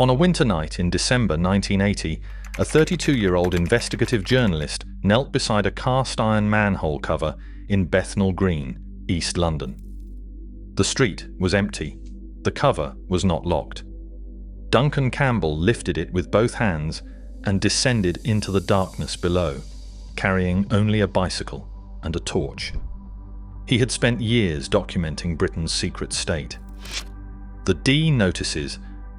On a winter night in December 1980, a 32-year-old investigative journalist knelt beside a cast-iron manhole cover in Bethnal Green, East London. The street was empty. The cover was not locked. Duncan Campbell lifted it with both hands and descended into the darkness below, carrying only a bicycle and a torch. He had spent years documenting Britain's secret state. The D notices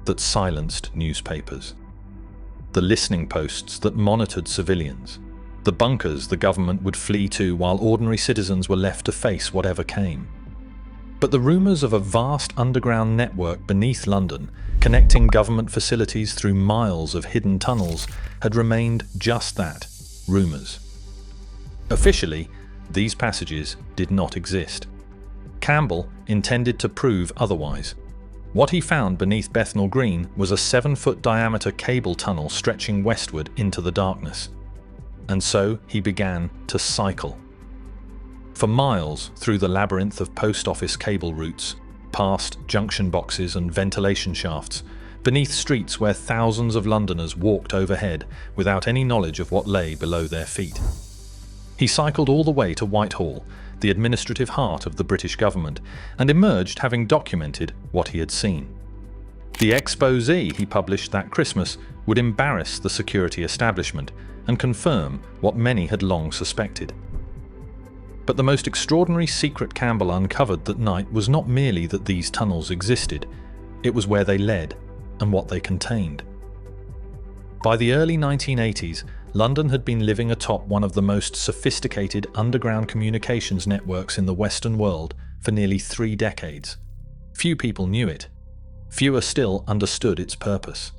that silenced newspapers, the listening posts that monitored civilians, the bunkers the government would flee to while ordinary citizens were left to face whatever came. But the rumours of a vast underground network beneath London, connecting government facilities through miles of hidden tunnels, had remained just that, rumours. Officially, these passages did not exist. Campbell intended to prove otherwise. What he found beneath Bethnal Green was a 7-foot diameter cable tunnel stretching westward into the darkness. And so he began to cycle. For miles through the labyrinth of post office cable routes, past junction boxes and ventilation shafts, beneath streets where thousands of Londoners walked overhead without any knowledge of what lay below their feet. He cycled all the way to Whitehall, the administrative heart of the British government, and emerged having documented what he had seen. The exposé he published that Christmas would embarrass the security establishment and confirm what many had long suspected. But the most extraordinary secret Campbell uncovered that night was not merely that these tunnels existed, it was where they led and what they contained. By the early 1980s, London had been living atop one of the most sophisticated underground communications networks in the Western world for nearly 3 decades. Few people knew it. Fewer still understood its purpose.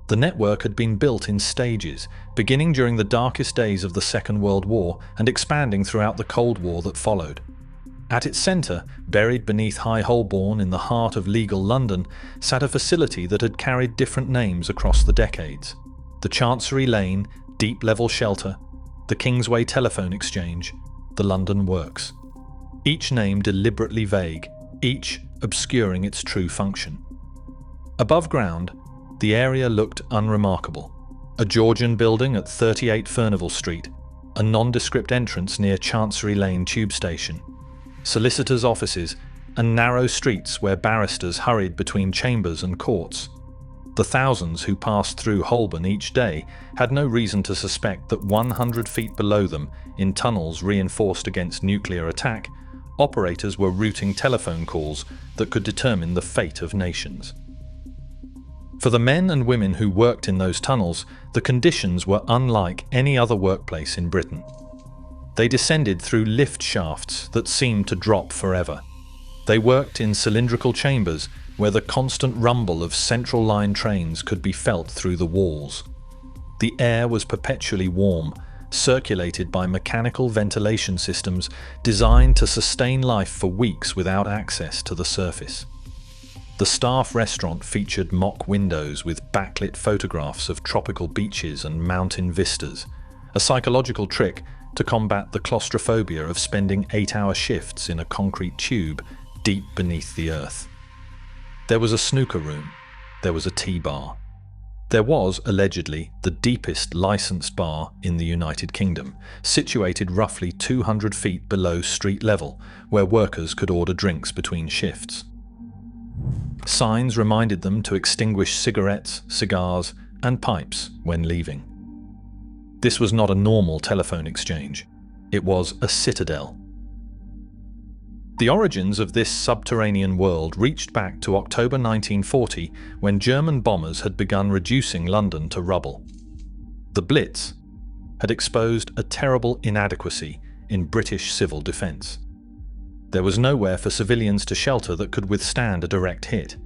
The network had been built in stages, beginning during the darkest days of the Second World War and expanding throughout the Cold War that followed. At its centre, buried beneath High Holborn in the heart of legal London, sat a facility that had carried different names across the decades. The Chancery Lane Deep-Level Shelter, the Kingsway Telephone Exchange, the London Works. Each name deliberately vague, each obscuring its true function. Above ground, the area looked unremarkable. A Georgian building at 38 Furnival Street, a nondescript entrance near Chancery Lane Tube Station, solicitors' offices, and narrow streets where barristers hurried between chambers and courts. The thousands who passed through Holborn each day had no reason to suspect that 100 feet below them, in tunnels reinforced against nuclear attack, operators were routing telephone calls that could determine the fate of nations. For the men and women who worked in those tunnels, the conditions were unlike any other workplace in Britain. They descended through lift shafts that seemed to drop forever. They worked in cylindrical chambers where the constant rumble of central line trains could be felt through the walls. The air was perpetually warm, circulated by mechanical ventilation systems designed to sustain life for weeks without access to the surface. The staff restaurant featured mock windows with backlit photographs of tropical beaches and mountain vistas, a psychological trick to combat the claustrophobia of spending 8-hour shifts in a concrete tube deep beneath the earth. There was a snooker room. There was a tea bar. There was, allegedly, the deepest licensed bar in the United Kingdom, situated roughly 200 feet below street level, where workers could order drinks between shifts. Signs reminded them to extinguish cigarettes, cigars, and pipes when leaving. This was not a normal telephone exchange. It was a citadel. The origins of this subterranean world reached back to October 1940, when German bombers had begun reducing London to rubble. The Blitz had exposed a terrible inadequacy in British civil defence. There was nowhere for civilians to shelter that could withstand a direct hit.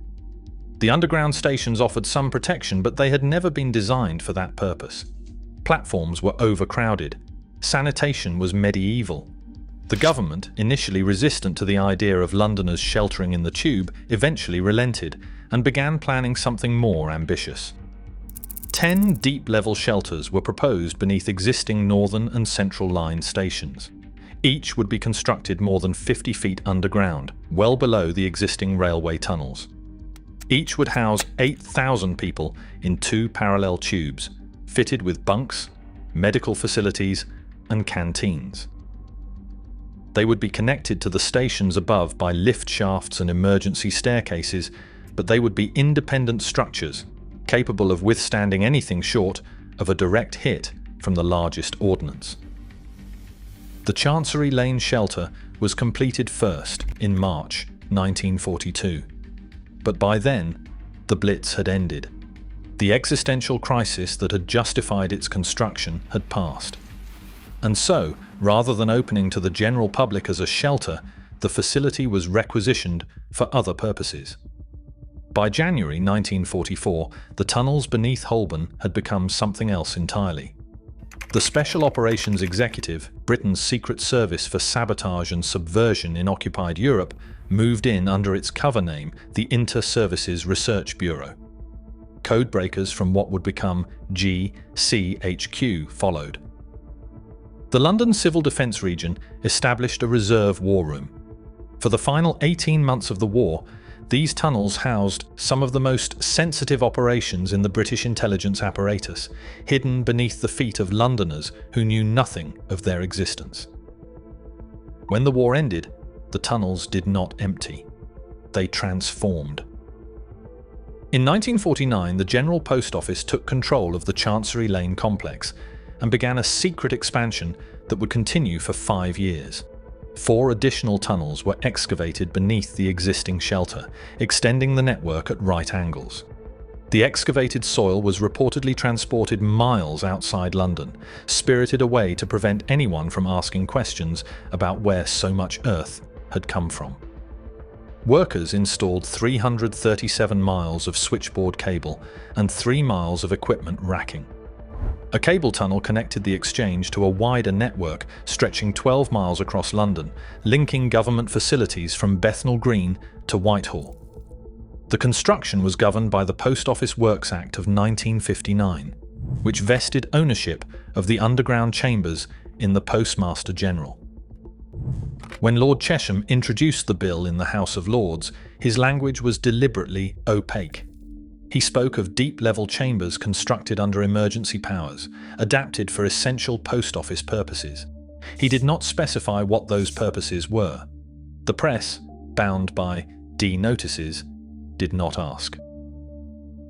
The underground stations offered some protection, but they had never been designed for that purpose. Platforms were overcrowded. Sanitation was medieval. The government, initially resistant to the idea of Londoners sheltering in the tube, eventually relented and began planning something more ambitious. 10 deep-level shelters were proposed beneath existing Northern and Central Line stations. Each would be constructed more than 50 feet underground, well below the existing railway tunnels. Each would house 8,000 people in 2 parallel tubes, fitted with bunks, medical facilities, and canteens. They would be connected to the stations above by lift shafts and emergency staircases, but they would be independent structures, capable of withstanding anything short of a direct hit from the largest ordnance. The Chancery Lane shelter was completed first in March 1942. But by then, the Blitz had ended. The existential crisis that had justified its construction had passed. And so, rather than opening to the general public as a shelter, the facility was requisitioned for other purposes. By January 1944, the tunnels beneath Holborn had become something else entirely. The Special Operations Executive, Britain's secret service for sabotage and subversion in occupied Europe, moved in under its cover name, the Inter-Services Research Bureau. Codebreakers from what would become GCHQ followed. The London Civil Defence Region established a reserve war room. For the final 18 months of the war, these tunnels housed some of the most sensitive operations in the British intelligence apparatus, hidden beneath the feet of Londoners who knew nothing of their existence. When the war ended, the tunnels did not empty. They transformed. In 1949, the General Post Office took control of the Chancery Lane complex and began a secret expansion that would continue for 5 years. 4 additional tunnels were excavated beneath the existing shelter, extending the network at right angles. The excavated soil was reportedly transported miles outside London, spirited away to prevent anyone from asking questions about where so much earth had come from. Workers installed 337 miles of switchboard cable and 3 miles of equipment racking. A cable tunnel connected the exchange to a wider network stretching 12 miles across London, linking government facilities from Bethnal Green to Whitehall. The construction was governed by the Post Office Works Act of 1959, which vested ownership of the underground chambers in the Postmaster General. When Lord Chesham introduced the bill in the House of Lords, his language was deliberately opaque. He spoke of deep-level chambers constructed under emergency powers, adapted for essential post office purposes. He did not specify what those purposes were. The press, bound by D-notices, did not ask.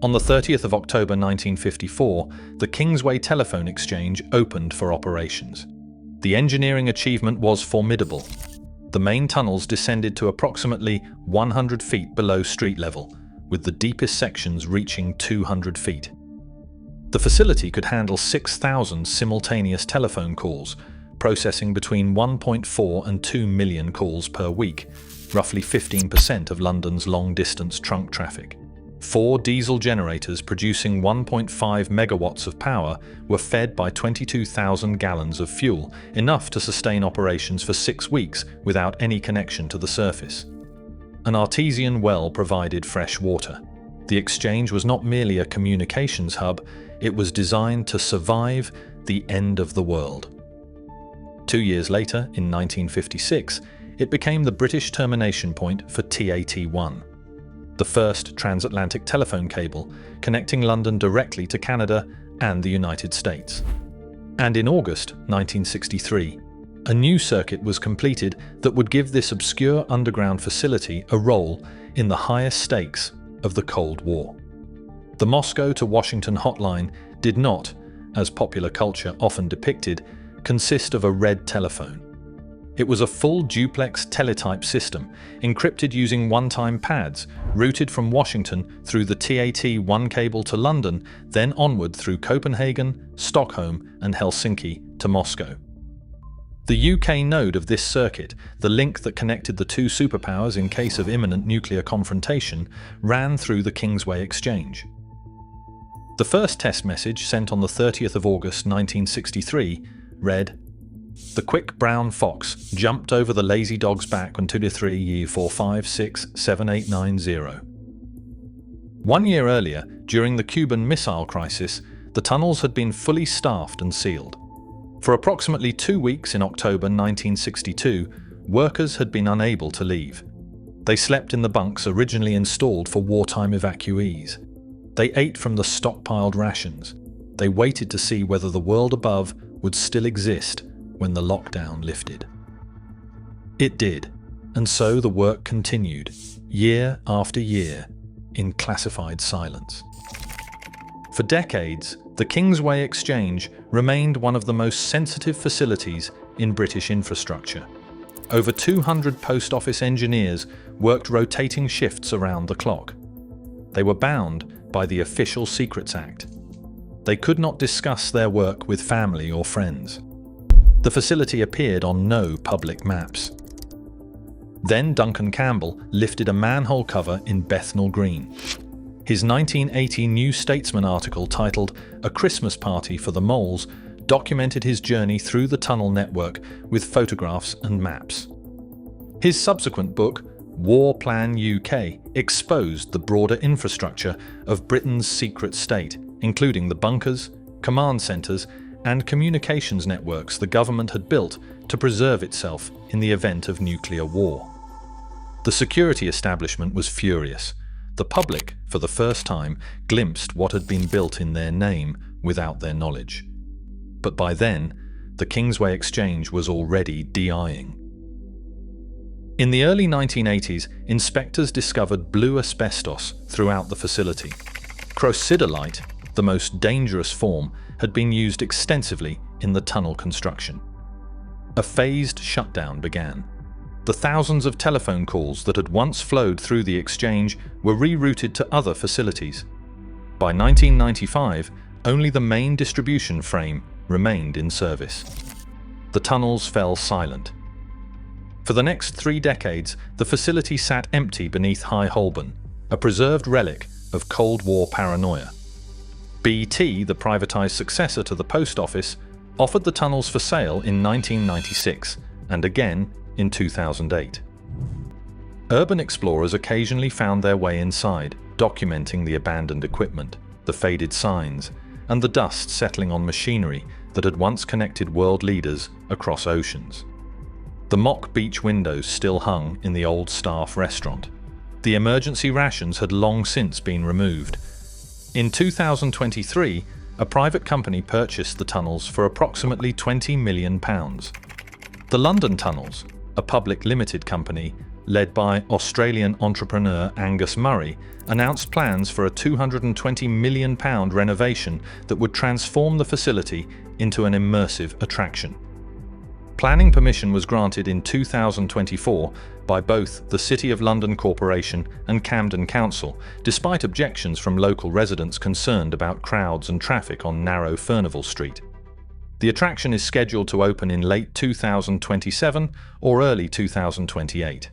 On the 30th of October 1954, the Kingsway Telephone Exchange opened for operations. The engineering achievement was formidable. The main tunnels descended to approximately 100 feet below street level, with the deepest sections reaching 200 feet. The facility could handle 6,000 simultaneous telephone calls, processing between 1.4 and 2 million calls per week, roughly 15% of London's long-distance trunk traffic. 4 diesel generators producing 1.5 megawatts of power were fed by 22,000 gallons of fuel, enough to sustain operations for 6 weeks without any connection to the surface. An artesian well provided fresh water. The exchange was not merely a communications hub, it was designed to survive the end of the world. 2 years later, in 1956, it became the British termination point for TAT-1, the first transatlantic telephone cable connecting London directly to Canada and the United States. And in August 1963, a new circuit was completed that would give this obscure underground facility a role in the highest stakes of the Cold War. The Moscow to Washington hotline did not, as popular culture often depicted, consist of a red telephone. It was a full duplex teletype system, encrypted using one-time pads, routed from Washington through the TAT-1 cable to London, then onward through Copenhagen, Stockholm, and Helsinki to Moscow. The UK node of this circuit, the link that connected the 2 superpowers in case of imminent nuclear confrontation, ran through the Kingsway Exchange. The first test message, sent on the 30th of August 1963, read, "The quick brown fox jumped over the lazy dog's back on 2-3-4-5-6-7-8-9-0." 1 year earlier, during the Cuban Missile Crisis, the tunnels had been fully staffed and sealed. For approximately 2 weeks in October 1962, workers had been unable to leave. They slept in the bunks originally installed for wartime evacuees. They ate from the stockpiled rations. They waited to see whether the world above would still exist when the lockdown lifted. It did, and so the work continued, year after year, in classified silence. For decades, the Kingsway Exchange remained one of the most sensitive facilities in British infrastructure. Over 200 post office engineers worked rotating shifts around the clock. They were bound by the Official Secrets Act. They could not discuss their work with family or friends. The facility appeared on no public maps. Then Duncan Campbell lifted a manhole cover in Bethnal Green. His 1980 New Statesman article titled "A Christmas Party for the Moles" documented his journey through the tunnel network with photographs and maps. His subsequent book, War Plan UK, exposed the broader infrastructure of Britain's secret state, including the bunkers, command centres, and communications networks the government had built to preserve itself in the event of nuclear war. The security establishment was furious. The public, for the first time, glimpsed what had been built in their name without their knowledge. But by then, the Kingsway Exchange was already DIing. In the early 1980s, inspectors discovered blue asbestos throughout the facility. Citadel, the most dangerous form, had been used extensively in the tunnel construction. A phased shutdown began. The thousands of telephone calls that had once flowed through the exchange were rerouted to other facilities. By 1995, only the main distribution frame remained in service. The tunnels fell silent. For the next 3 decades, the facility sat empty beneath High Holborn, a preserved relic of Cold War paranoia. BT, the privatised successor to the post office, offered the tunnels for sale in 1996 and again in 2008. Urban explorers occasionally found their way inside, documenting the abandoned equipment, the faded signs, and the dust settling on machinery that had once connected world leaders across oceans. The mock beach windows still hung in the old staff restaurant. The emergency rations had long since been removed. In 2023, a private company purchased the tunnels for approximately £20 million. The London Tunnels, a public limited company led by Australian entrepreneur Angus Murray, announced plans for a £220 million renovation that would transform the facility into an immersive attraction. Planning permission was granted in 2024 by both the City of London Corporation and Camden Council, despite objections from local residents concerned about crowds and traffic on narrow Furnivall Street. The attraction is scheduled to open in late 2027 or early 2028.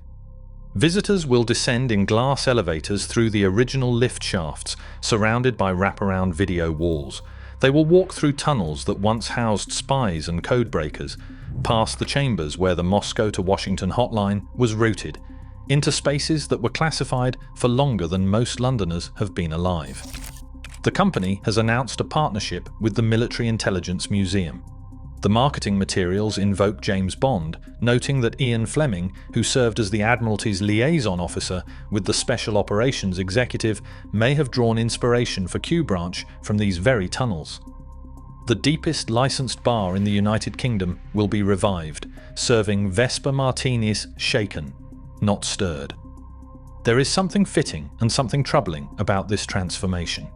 Visitors will descend in glass elevators through the original lift shafts, surrounded by wraparound video walls. They will walk through tunnels that once housed Spies and Codebreakers, past the chambers where the Moscow to Washington hotline was routed, into spaces that were classified for longer than most Londoners have been alive. The company has announced a partnership with the Military Intelligence Museum. The marketing materials invoke James Bond, noting that Ian Fleming, who served as the Admiralty's liaison officer with the Special Operations Executive, may have drawn inspiration for Q Branch from these very tunnels. The deepest licensed bar in the United Kingdom will be revived, serving Vesper martinis shaken, not stirred. There is something fitting and something troubling about this transformation.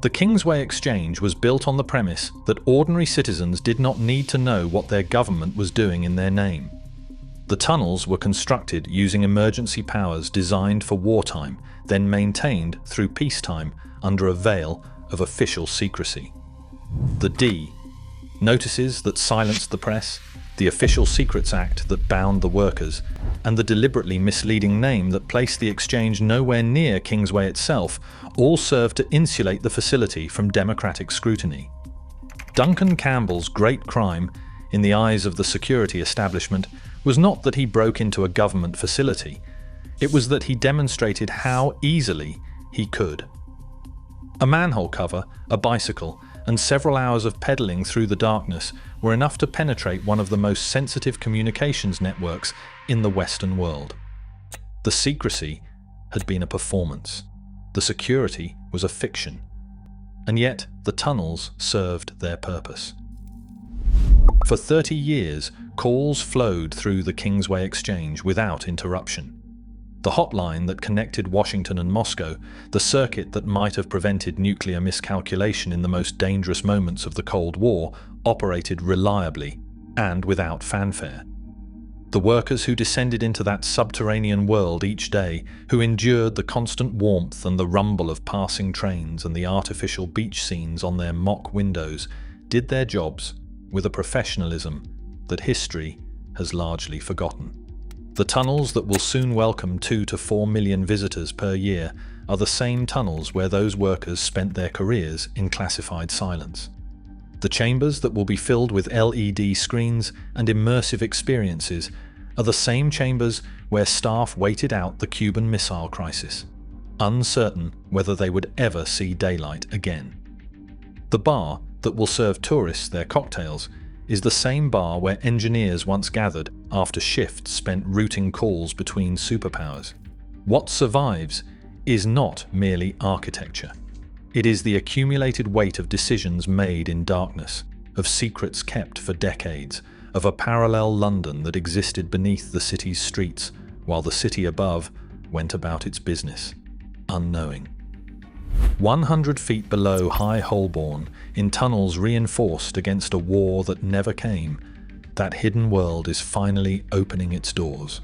The Kingsway Exchange was built on the premise that ordinary citizens did not need to know what their government was doing in their name. The tunnels were constructed using emergency powers designed for wartime, then maintained through peacetime under a veil of official secrecy. The D, notices that silenced the press, the Official Secrets Act that bound the workers, and the deliberately misleading name that placed the exchange nowhere near Kingsway itself, all served to insulate the facility from democratic scrutiny. Duncan Campbell's great crime, in the eyes of the security establishment, was not that he broke into a government facility. It was that he demonstrated how easily he could. A manhole cover, a bicycle, and several hours of pedaling through the darkness were enough to penetrate one of the most sensitive communications networks in the Western world. The secrecy had been a performance. The security was a fiction. And yet, the tunnels served their purpose. For 30 years, calls flowed through the Kingsway Exchange without interruption. The hotline that connected Washington and Moscow, the circuit that might have prevented nuclear miscalculation in the most dangerous moments of the Cold War, operated reliably and without fanfare. The workers who descended into that subterranean world each day, who endured the constant warmth and the rumble of passing trains and the artificial beach scenes on their mock windows, did their jobs with a professionalism that history has largely forgotten. The tunnels that will soon welcome 2 to 4 million visitors per year are the same tunnels where those workers spent their careers in classified silence. The chambers that will be filled with LED screens and immersive experiences are the same chambers where staff waited out the Cuban Missile Crisis, uncertain whether they would ever see daylight again. The bar that will serve tourists their cocktails is the same bar where engineers once gathered after shifts spent routing calls between superpowers. What survives is not merely architecture. It is the accumulated weight of decisions made in darkness, of secrets kept for decades, of a parallel London that existed beneath the city's streets while the city above went about its business, unknowing. 100 feet below High Holborn, in tunnels reinforced against a war that never came, that hidden world is finally opening its doors.